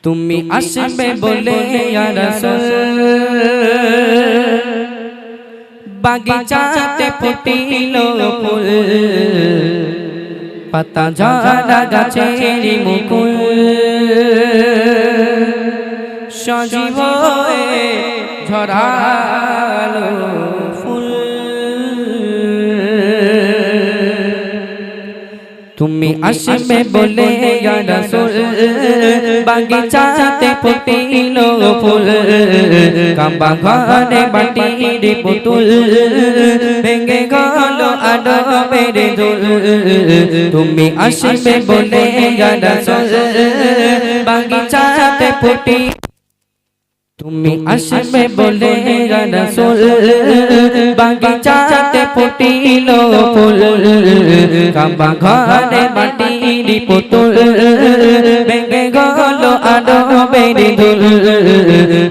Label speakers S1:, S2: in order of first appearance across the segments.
S1: তুমি আসবে বলে ইয়া রাসূল বাগিচাতে ফুটিল ফুল পাতা ঝরা গাছের মুকুল সজীব হয়ে ঝরালো ফুল তুমি আসবে বলে ইয়া রাসূল বাগিচাতে ফুটিল ফুল কাবা ঘরে মাটির পুতুল ভেঙে গেল আদবের দুল তুমি আসবে বলে ইয়া রাসূল বাগিচাতে ফুটি তুমি আসবে বলে ইয়া রাসূল বাগিচাতে ফুটিল ফুল কাবা ঘরে মাটির পুতুল ভেঙে গেল আদবের দুল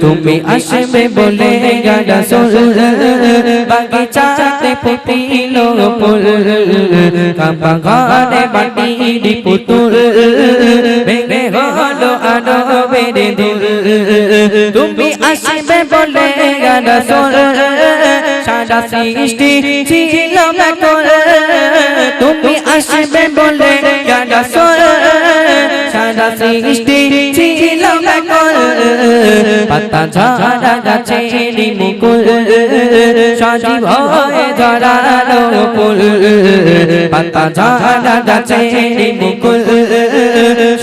S1: তুমি আসবে বলে ইয়া রাসূল বাগিচাতে ফুটিল ফুল কাবা ঘরে মাটির পুতুল ভেঙে গেল আদবের দুল তুমি আসবে বলে ইয়া রাসূল সারা সৃষ্টি ছিল ব্যাকুল তুমি আসবে বলে ইয়া রাসূল সারা সৃষ্টি ছিল ব্যাকুল পাতা ঝরা গাছের মুকুল সজীব হয়ে ঝরালো ফুল পাতা ঝরা গাছের মুকুল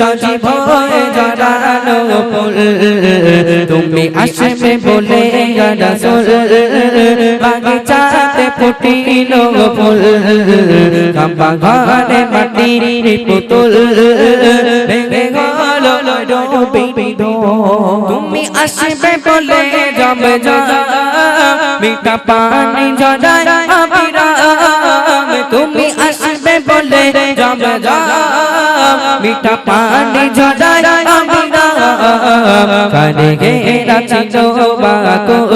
S1: সজীব হয়ে ঝরালো ফুল তুমি আসবে বলে ইয়া রাসূল বাগিচাতে ফুটিল ফুল কাবা ঘরে মাটির পুতুল ভেঙে গেল আদবের দুল তুমি আসবে বলে যাবে মিঠা পানি ঝরায় অবিরাম তুমি আসবে বলে যাবে মিঠা পানি ঝরায় অবিরাম কানে ঘেরা ছিল বাকুল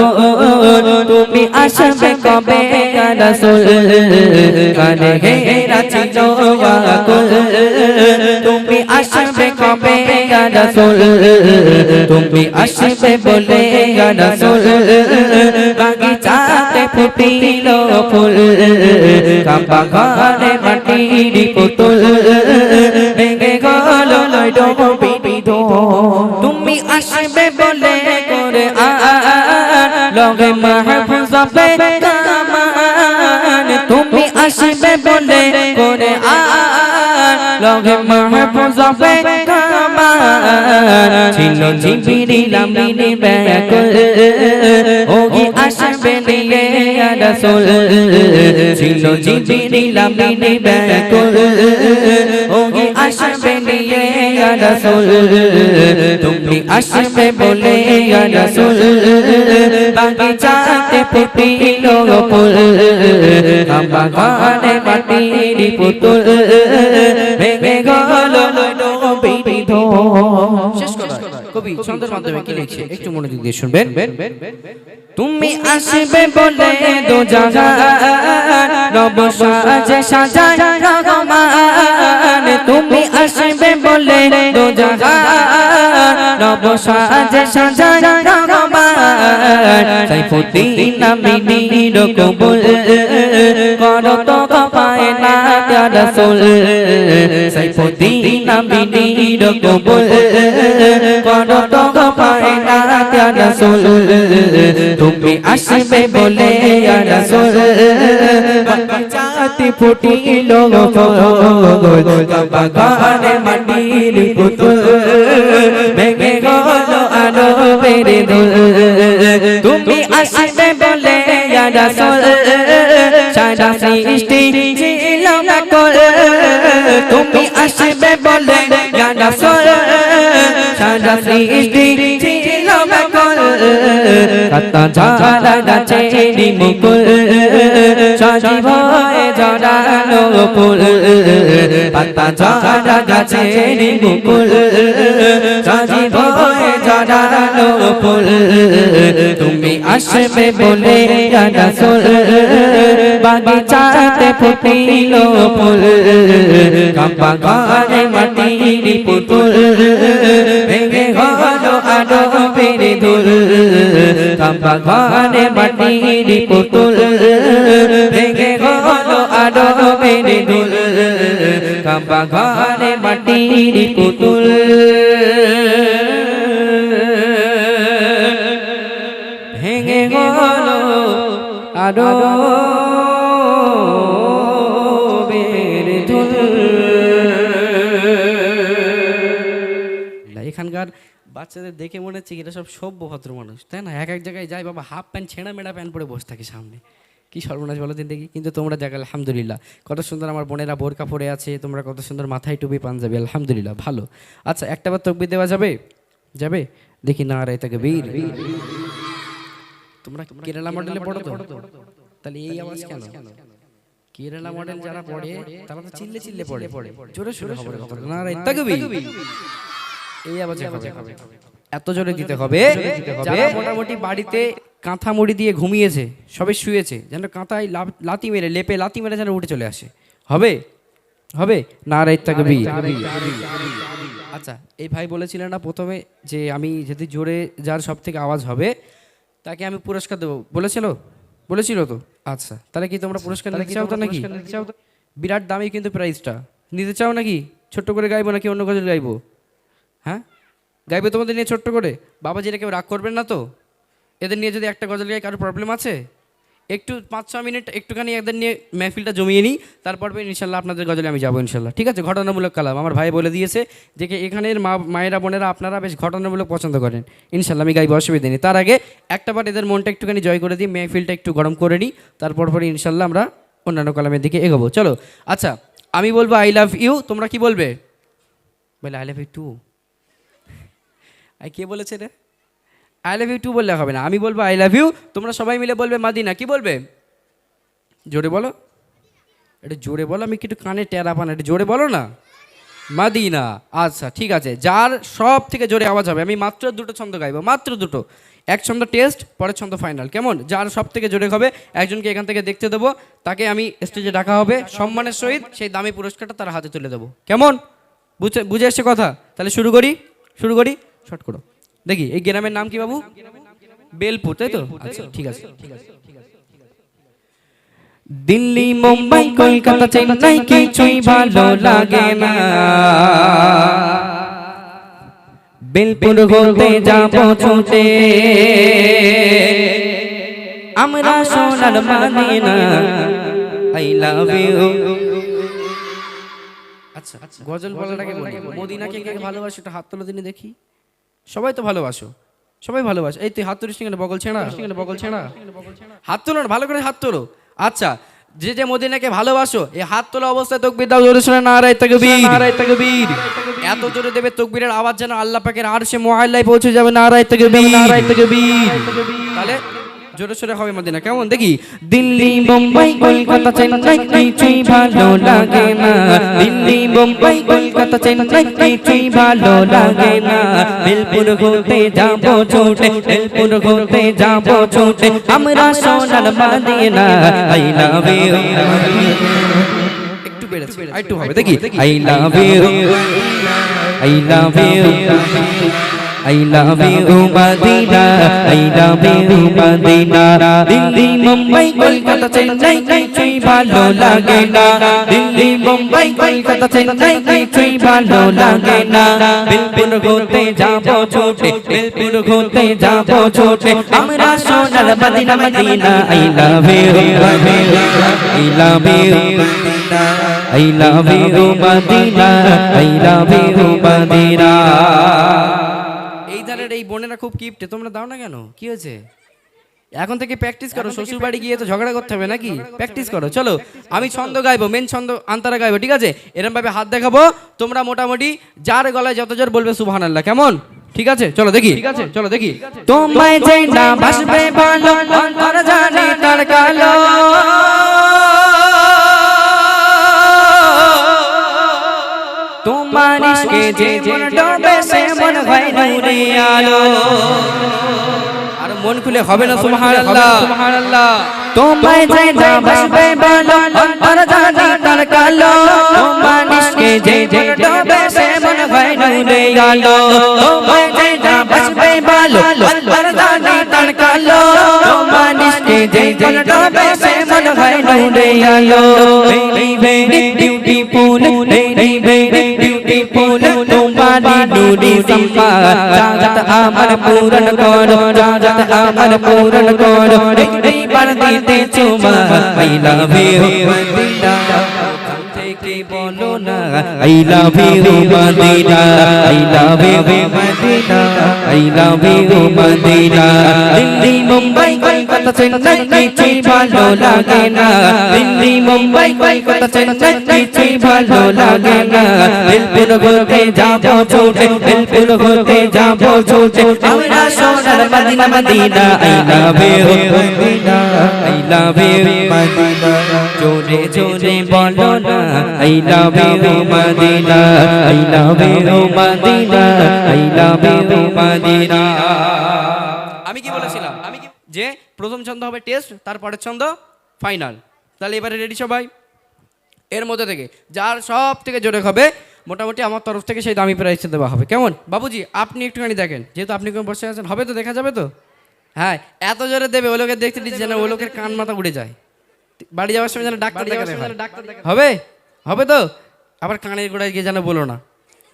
S1: তুমি আসবে কবে ইয়া রাসূল কানে ঘেরা ছিল বাকুল তুমি আসবে কবে ইয়া রাসূল তুমি আসবে বলে ইয়া রাসূল বাগিচাতে ফুটিল ফুল কাবা ঘরে মাটির পুতুল ভেঙে গেল আদবের দুল তুমি আসবে বলে করে লগে মাহফুজ হবে কামান তুমি আসবে বলে করে লগে মাহফুজ হবে কামান ছিল জিবরিল আমিন ব্যাকুল ওগি আসবে নিয়ে ইয়া রাসূল ছিল জিবরিল আমিন ব্যাকুল ওগি আসবে নিয়ে ইয়া রাসূল তুমি আসবে বলে ইয়া রাসূল বাগিচাতে ফুটিল ফুল কাবা ঘরে মাটির পুতুল ভেঙে গেল আদবের দুল শেষ কথা কবি ছন্দের মাধ্যমে কি লিখছে একটু মনোযোগ দিয়ে শুনবেন তুমি আসবে বলে দো জাহান রব সাজে সাজায় রহমান তুমি আসবে বলে দো জাহান রব সাজে সাজায় রহমান সাইফুদ্দিন আমিনীর কবুল করো তো পায় না ইয়া রাসূল সাইফুদ্দিন আমিনীর কবুল করো তো পায় না ইয়া রাসূল তুমি আসবে বলে ইয়া রাসূল বাগিচাতে ফুটিল ফুল কাবা ঘরে মাটির পুতুল ভেঙে গেল আদবের দুল তুমি আসবে বলে ইয়া রাসূল সারা সৃষ্টি ছিল ব্যাকুল তুমি আসবে বলে ইয়া রাসূল সারা সৃষ্টি ছিল ব্যাকুল পাতা ঝরা গাছের মুকুল সজীব হয়ে ঝরালো ফুল পাতা ঝরা গাছের মুকুল সজীব হয়ে ঝরালো ফুল তুমি আসবে বলে ইয়া রাসূল বাগিচাতে ফুটিল ফুল কাবা ঘরে মাটির পুতুল ভেঙে কাবা ঘরে মাটির পুতুল ভেঙে হলো আদমের দুল কাবা ঘরে মাটির পুতুল ভেঙে হলো আদমের দুল। এখানকার বাচ্চাদের দেখে মনে হচ্ছে এটা সব সভ্য ভদ্র মানুষ, তাই না? এক এক জায়গায় যায় বাবা হাফ প্যান্ট ছেঁড়া মেড়া প্যান্ট পরে বসে থাকে সামনে, কি সর্বনাশ বলো দিন দেখি। কিন্তু তোমরা দেখ আলহামদুলিল্লাহ কত সুন্দর আমার বোনেরা বোরকা পরে আছে, তোমরা কত সুন্দর মাথায় টুপি পাঞ্জাবি, আলহামদুলিল্লাহ ভালো। আচ্ছা একটা বার তাকবীর দেওয়া যাবে? যাবে? দেখি নারায়ে তাকবীর। তোমরা কেরালা মডেলে পড়ো তো, তাহলে এই আওয়াজ কেন? কেরালা মডেল যারা পড়ে তারা তো চিল্লে চিল্লে পড়ে, জোরে সোরে হবে নারায়ে তাকবীর, এই আওয়াজে হবে। এত জোরে দিতে হবে যারা মোটামুটি বাড়িতে কাঁথা মুড়ি দিয়ে ঘুমিয়েছে, সবে শুয়েছে, যেন কাঁথায় লাথি মেরে লেপে লাথি মেরে যেন উঠে চলে আসে। হবে? হবে? নারায়ে তাকবীর। আচ্ছা এই ভাই বলেছিলেন না প্রথমে যে আমি যদি জোরে যার সব থেকে আওয়াজ হবে তাকে আমি পুরস্কার দেবো, বলেছিল তো? আচ্ছা তাহলে কি তোমরা পুরস্কার নিতে চাও তো নাকি? বিরাট দামি কিন্তু প্রাইজটা, নিতে চাও নাকি? ছোট্ট করে গাইবো নাকি অন্য গজল গাইবো? হ্যাঁ গাইবে তোমাদের নিয়ে ছোট্ট করে? বাবাজিরা কেউ রাগ করবেন না তো? এদের নিয়ে যদি একটা গজল গাই কারো প্রবলেম আছে? একটু 5-6 মিনিট একটুখানি এদের নিয়ে মেহফিলটা জমিয়ে নিই, তারপর ইনশাল্লাহ আপনাদের গজলে আমি যাবো ইনশাল্লাহ, ঠিক আছে? ঘটনামূলক কালাম আমার ভাই বলে দিয়েছে যে এখানের মায়েরা বোনেরা আপনারা বেশ ঘটনামূলক পছন্দ করেন, ইনশাল্লাহ আমি গাইবো, অসুবিধা নেই। তার আগে একটা বার এদের মনটা একটুখানি জয় করে দিই, মেহফিলটা একটু গরম করে নিই, তারপর ইনশাল্লাহ আমরা অন্যান্য কালামের দিকে এগোবো। চলো আচ্ছা আমি বলবো আই লাভ ইউ, তোমরা কি বলবে? বলে আই লাভ ইউ টু। কে বলেছে রে? আই লাভ ইউ টু বললে হবে না, আমি বলবো আই লাভ ইউ, তোমরা সবাই মিলে বলবে মাদিনা। কি বলবে? জোরে বলো, এটা জোরে বলো, আমি একটু কানে টেরা পান, এটা জোরে বলো না, মাদিনা। আচ্ছা ঠিক আছে, যার সব থেকে জোরে আওয়াজ হবে, আমি মাত্র 2টো ছন্দ গাইবো, মাত্র 2টো, এক ছন্দ টেস্ট, পরের ছন্দ ফাইনাল, কেমন? যার সব থেকে জোরে হবে একজনকে এখান থেকে দেখতে দেবো, তাকে আমি স্টেজে ডাকা হবে সম্মানের সহিত, সেই দামি পুরস্কারটা তার হাতে তুলে দেবো, কেমন? বুঝে এসছে কথা? তাহলে শুরু করি শর্ট করো দেখি। এই গ্রামের নাম কি বাবু? বেলপুর, তাই তো? আচ্ছা ঠিক আছে। দিল্লি মুম্বাই কলকাতা চেন্নাই কিছুই ভালো লাগে না, বেলপুর হতে যাব ছুটে আমরা সোনার মদিনা, আই লাভ ইউ। আচ্ছা গজল বলার আগে বলি মদিনাকে কে ভালোবাসে একটু হাত তোলো দিনে দেখি। সবাই তো ভালোবাসো, সবাই ভালোবাসো। এই তুই হাত তুলিস কেন? বগল ছেঁড়া, হাত তোলো না, ভালো করে হাত তোলো। আচ্ছা যে যে মদিনাকে ভালোবাসো এই হাত তোলা অবস্থায় তাকবীর দাও, জোরে শুনে নারায়ে তাকবীর। এত জোরে দেবে তাকবীরের আওয়াজ যেন আল্লাহ পাকের আরশে মুআল্লায় পৌঁছে যাবে। নারায়ে তাকবীর। তাহলে জোরে সোরে হবে মদিনা, কেমন? দেখি। দিল্লি মুম্বাই কলকাতা চেন্নাই কিছুই ভালো লাগে না, দিল্লি মুম্বাই কলকাতা চেন্নাই কিছুই ভালো লাগে না, বেলপুর হতে যাব ছুটে, বেলপুর হতে যাব ছুটে আমরা সোনার মদিনা, আই লাভ ইউ। একটু বেড়েছে, একটু হবে দেখি। I love you, I love you, I love you Madina, I love you Madina, Delhi Mumbai Kolkata Chennai কিছুই ভালো লাগে না, দিল্লি মুম্বাই কলকাতা চেন্নাই কিছুই ভালো লাগে না, বেলপুর হতে যাব ছুটে, বেলপুর হতে যাব ছুটে আমরা সোনার Madina, Madina. I love you, I love you, I love you Madina, I love you Madina। এই ধারের এই বোনেরা খুব কিপটে, তোমরা দাও না কেন? কি হয়েছে? এখন থেকে প্র্যাকটিস করো, শ্বশুর বাড়ি গিয়ে তো ঝগড়া করতে হবে নাকি? প্র্যাকটিস করো। চলো আমি ছন্দ গাইবো, মেন ছন্দ আন্তারা গাইবো, ঠিক আছে? এরকম ভাবে হাত দেখাবো, তোমরা মোটামুটি যার গলায় যত জোর বলবে সুবহানাল্লাহ, কেমন? ঠিক আছে চলো দেখি, ঠিক আছে চলো দেখি। তোমায় যে না ভাসবে ভালো অন্তর জানি তার কালো, তোমার ইশকে যে মন ডোবে সে মন হয় নূরে আলো। আর মন খুলে হবে না সুবহানাল্লাহ, সুবহানাল্লাহ। তোমায় যে না ভাসবে ভালো অন্তর জানি তার কালো, তোমার ইশকে যে মন ডোবে সে মন হয় নূরে আলো, তোমায় যে না ভাসবে ভালো অন্তর জানি তার কালো, যে জন ডোবে সে মন হয় নূরে আলো very very beautiful very very beautiful তোমারি নূরে সম্মা চাঁদ আমার পূরণ করো চাঁদ আমার পূরণ করো এইবার দিতে চুমা আই লাভ ইউ মদিনা থেকে বলো না I love you Madina I love you Madina I love you Madina Delhi Mumbai Kolkata Chennai কিছুই ভালো লাগে না দিল্লি মুম্বাই কলকাতা চেন্নাই কিছুই ভালো লাগে না দিলপুর ঘুরতে যাবো ছুটে দিলপুর ঘুরতে যাবো ছুটে আমরা সোনার Madina Madina I love you Madina I love you Madina জোরে জোরে বলো না I love you Madina I love you Madina I love you Madina আমি কি বলেছিলাম যে প্রথম ছন্দ হবে টেস্ট তারপরের ছন্দ ফাইনাল তাহলে এবারে রেডি সবাই এর মধ্যে থেকে যার সব থেকে জোরে হবে মোটামুটি আমার তরফ থেকে সেই দামি প্রাইস দেওয়া হবে কেমন বাবুজি আপনি একটুখানি দেখেন যেহেতু আপনি কোন বসে আছেন হবে তো দেখা যাবে তো হ্যাঁ এত জোরে দেবে ওই লোকের দেখতে দিচ্ছে যেন ওই লোকের কান মাথা উড়ে যায় বাড়ি যাওয়ার সময় যেন ডাক্তার দেখা হবে হবে তো আবার কানের গোড়ায় গিয়ে যেন বলো না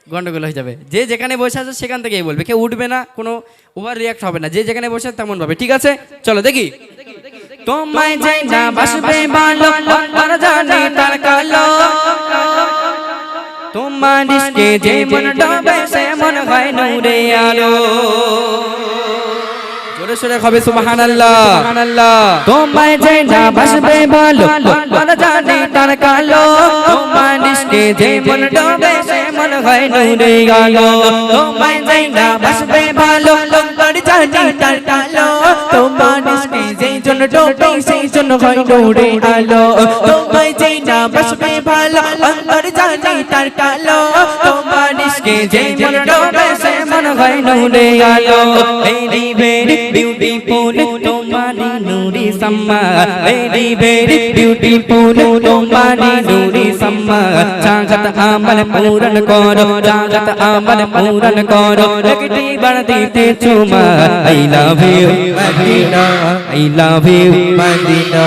S1: গন্ডগোল হয়ে যাবে যে যেখানে বসে আছে সেখান থেকেই বলবে কেউ উঠবে না কোনো ওভার রিয়াক্ট হবে না যে যেখানে বসে আছে তেমন ভাবে ঠিক আছে চলো দেখি তোমায় যাই না বাসবে ভালো আর জানি তার কালো তোমার ইশকে যে মন ডোবে সে মন হয় নূরে আলো জোরে সোরে হবে সুবহানাল্লাহ সুবহানাল্লাহ তোমায় যাই না বাসবে ভালো আর জানি তার কালো তোমার ইশকে যে মন ডোবে সে মন হয় নূরে আলো তোমায় যাই না বাসবে ভালো আর জানি তার কালো তোমার ইশকে যে জন ডোবে সেই জন হয় নূরে আলো তোমায় যাই না বাসবে ভালো আর জানি তার কালো তোমার ইশকে যে জন ডোবে সে মন হয় নূরে আলো ভেরি ভেরি বিউটিফুল তোমারি নূরে সম্মা ভেরি ভেরি বিউটিফুল তোমারি নূরে সম্মা চাঁদ আমার পূরণ করো চাঁদ আমার পূরণ করো একটি বার দিতে চুমা I love you Madina I love you Madina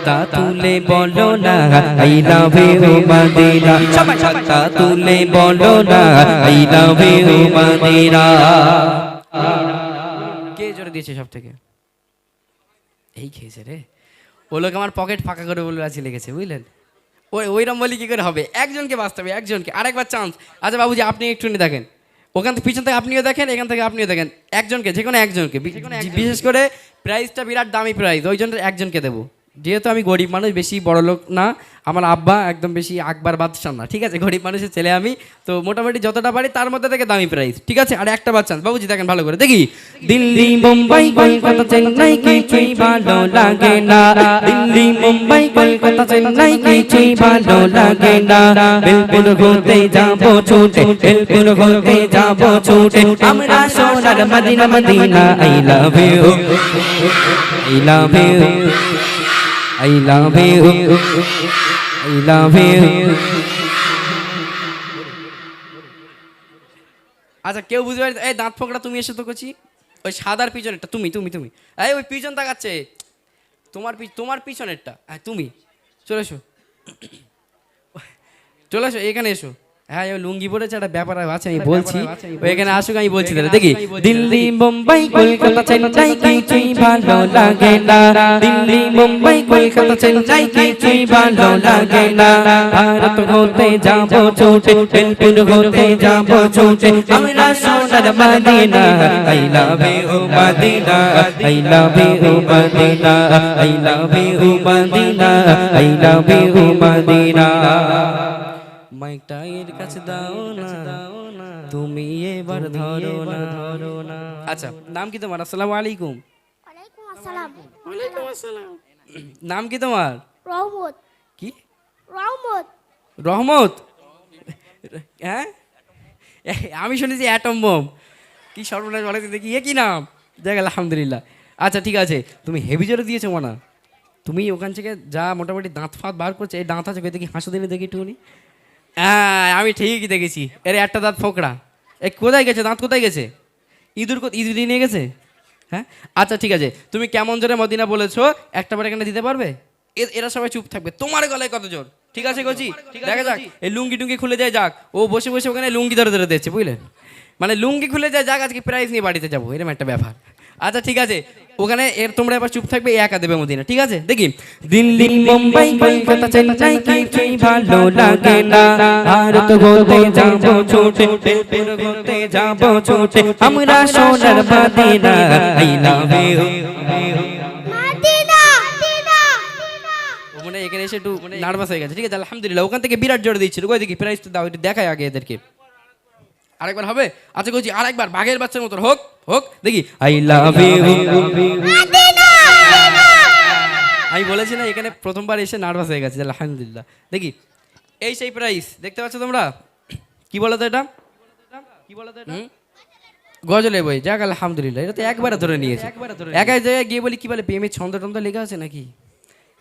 S1: তা তুলে বলো না আই লাভ ইউ মদিনা সবাই তা তুলে বলো না আই লাভ ইউ মদিনা কে জোরে দিয়েছে সব থেকে এই খেয়েছে রে ও লোক আমার পকেট ফাঁকা করে বলে আছে লিখেছে বুঝলেন ওইরকম বলি কি করে হবে একজনকে বাঁচতে হবে একজনকে আরেকবার চান্স আচ্ছা বাবুজি আপনি একটু দেখেন ওখান থেকে পিছন থেকে আপনিও দেখেন এখান থেকে আপনিও দেখেন একজনকে যে কোনো একজনকে বিশেষ করে প্রাইসটা বিরাট দামি প্রাইস ওই জন্য একজনকে দেবো যেহেতু আমি গরিব মানুষ বেশি বড় লোক না আমার আব্বা একদম বেশি আকবর বাদশাহ না ঠিক আছে গরিব মানুষের ছেলে আমি তো মোটামুটি যতটা পারি তার মধ্যে থেকে দামি প্রাইস ঠিক আছে আর একটা বাচ্চা বাবুজি দেখেন ভালো করে দেখি দিল্লি মুম্বাই কলকাতা চেন্নাই কিছুই ভালো লাগে না দিল্লি মুম্বাই কলকাতা চেন্নাই কিছুই ভালো লাগে না বিলপুর ঘুরতে যাবো ছুটে বিলপুর ঘুরতে যাবো ছুটে আমরা সোনার Madina Madina I love you I love you I love you, I love you. আচ্ছা কেউ বুঝতে পারি এই দাঁত ফোকরা তুমি এসে তো করছি ওই সাদার পিছনেরটা তুমি এই ওই পিছন তাকাচ্ছে তোমার পিছনেরটা হ্যাঁ তুমি চলে এসো এখানে এসো হ্যাঁ লুঙ্গি পরেছে একটা ব্যাপার আছে আমি বলছি এখানে আসুক আমি বলছি তাহলে দেখি দিল্লি মুম্বাই কলকাতা চেন্নাই কিছুই ভালো লাগে না দিল্লি মুম্বাই কলকাতা চেন্নাই কিছুই ভালো লাগে না ভারত ঘুরতে যাবো ছুটে বিলপুর ঘুরতে যাবো ছুটে আমরা সোনার Madina I love you Madina I love you Madina I love you Madina I love you Madina মাইকটা এর কাছে দাও না তুমি এবার ধরো না আচ্ছা নাম কি তোমার আসসালামু আলাইকুম
S2: ওয়ালাইকুম আসসালাম
S1: ওয়ালাইকুম আসসালাম নাম কি তোমার
S2: রহমত
S1: কি
S2: রহমত
S1: হ্যাঁ আমি শুনেছি অ্যাটম বম কি সর্বনাশ বলে দেখি কি নাম দেখ আলহামদুলিল্লাহ আচ্ছা ঠিক আছে তুমি হেভি জোরে দিয়েছো মানা তুমি ওখান থেকে যা মোটামুটি দাঁত ফাঁত বার করছে এই দাঁত আছে দেখি হাসো দিনে দেখি একটুখানি হ্যাঁ আমি ঠিকই দেখেছি এর একটা দাঁত ফোকড়া এ কোথায় গেছে দাঁত কোথায় গেছে ইঁদুর নিয়ে গেছে হ্যাঁ আচ্ছা ঠিক আছে, তুমি কেমন জোরে মদিনা বলেছো একটা বার এখানে দিতে পারবে? এরা সবাই চুপ থাকবে, তোমার গলায় কত জোর? ঠিক আছে কচি, দেখা যাক এই লুঙ্গি টুঙ্গি খুলে যায় যাক, ও বসে বসে ওখানে লুঙ্গি ধরে ধরে দিচ্ছে, বুঝলেন? মানে লুঙ্গি খুলে যায় যাক, আজকে প্রাইজ নিয়ে বাড়িতে যাবো, এরকম একটা ব্যাপার। আচ্ছা ঠিক আছে, ওখানে তোমরা এবার চুপ থাকবে, একা দেবে মদিনা, ঠিক আছে? দেখি দিল্লি মুম্বাই কলকাতা চেন্নাই কিছুই ভালো লাগে না, ভারত ঘুরতে যাবো ছুটে, বেলপুর ঘুরতে যাবো ছুটে, আমরা সোনার Madina, I love you.
S2: Madina
S1: মানে এখানে এসে একটু নার্ভাস হয়ে গেছে, ঠিক আছে? আলহামদুলিল্লাহ, ওখান থেকে বিরাট জোরে দিচ্ছিল, কই দেখি প্রাইজটা দাও, একটু দেখায় আগে এদেরকে। আরেকবার হবে? আচ্ছা কইছি আরেকবার বাঘের বাচ্চার মতো হোক হোক, দেখি আই লাভ ইউ। আমি বলেছি না এখানে প্রথমবার এসে নার্ভাস হয়ে গেছে, আলহামদুলিল্লাহ। দেখি এই সেই প্রাইস দেখতে পাচ্ছ তোমরা, কি বলো তো এটা? কি বলো তো এটা? গজলে বই, যাক আলহামদুলিল্লাহ, এটা তো একবারে ধরে নিয়েছে। এক এক জায়গায় গিয়ে বলি কি বলে প্রেমের ছন্দ টন্দ লেখা আছে নাকি,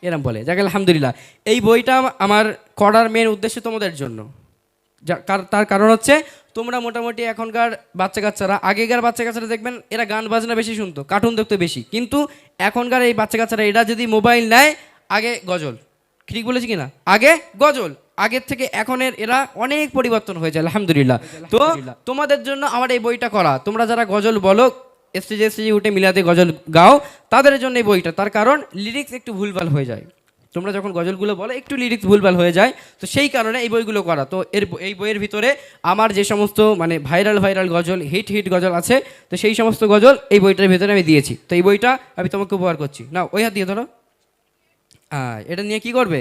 S1: এরম বলে। যাক আলহামদুলিল্লাহ, এই বইটা আমার করার মেন উদ্দেশ্য তোমাদের জন্য। তার কারণ হচ্ছে তোমরা মোটামুটি এখনকার বাচ্চা কাচ্চারা, আগেকার বাচ্চা কাচ্চারা দেখবেন এরা গান বাজনা বেশি শুনতো, কার্টুন দেখতো বেশি, কিন্তু এখনকার এই বাচ্চা কাচ্চারা এরা যদি মোবাইল নেয়, আগে গজল, ঠিক বলেছি কিনা? আগে গজল, আগের থেকে এখনের এরা অনেক পরিবর্তন হয়েছে আলহামদুলিল্লাহ। তো তোমাদের জন্য আমার এই বইটা করা, তোমরা যারা গজল বলো, স্টেজে স্টেজে উঠে মিলাতে গজল গাও, তাদের জন্য এই বইটা। তার কারণ লিরিক্স একটু ভুলভাল হয়ে যায়, তোমরা যখন গজলগুলো বলো একটু লিরিক্স ভুলভাল হয়ে যায়, তো সেই কারণে এই বইগুলো করা। তো এই বইয়ের ভিতরে আমার যে সমস্ত মানে ভাইরাল গজল, হিট গজল আছে, তো সেই সমস্ত গজল এই বইটার ভিতরে আমি দিয়েছি। তো এই বইটা আমি তোমাকে উপহার করছি, না ওই হাত দিয়ে ধরো। এটা নিয়ে কি করবে?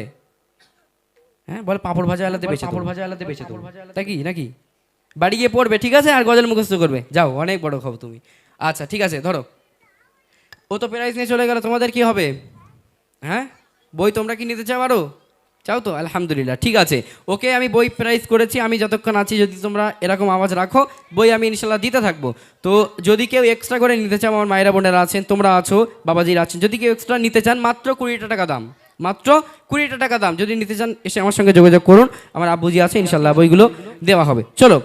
S1: হ্যাঁ বল, পাঁপড় ভাজা আলাদা বেঁচে, পাঁপড় ভাজা আলাদা বেঁচে দেবো, তাই কি নাকি? বাড়ি গিয়ে পড়বে, ঠিক আছে? আর গজল মুখস্থ করবে, যাও, অনেক বড় খাও তুমি। আচ্ছা ঠিক আছে, ধরো। ও তো প্রাইজ নিয়ে চলে গেল, তোমাদের কি হবে? হ্যাঁ বই তোমরা কি নিতে চাও আরো? চাও তো? আলহামদুলিল্লাহ, ঠিক আছে, ওকে আমি বই প্রাইজ করেছি। আমি যতক্ষণ আছি যদি তোমরা এরকম আওয়াজ রাখো, বই আমি ইনশাল্লাহ দিতে থাকবো। তো যদি কেউ এক্সট্রা করে নিতে চাও, আমার মায়েরা বোনেরা আছেন, তোমরা আছো, বাবাজিরা আছেন, যদি কেউ এক্সট্রা নিতে চান, মাত্র 20 টাকা দাম, মাত্র 20 টাকা দাম। যদি নিতে চান এসে আমার সঙ্গে যোগাযোগ করুন, আমার আব্বুজি আছে, ইনশাল্লাহ বইগুলো দেওয়া হবে। চলো।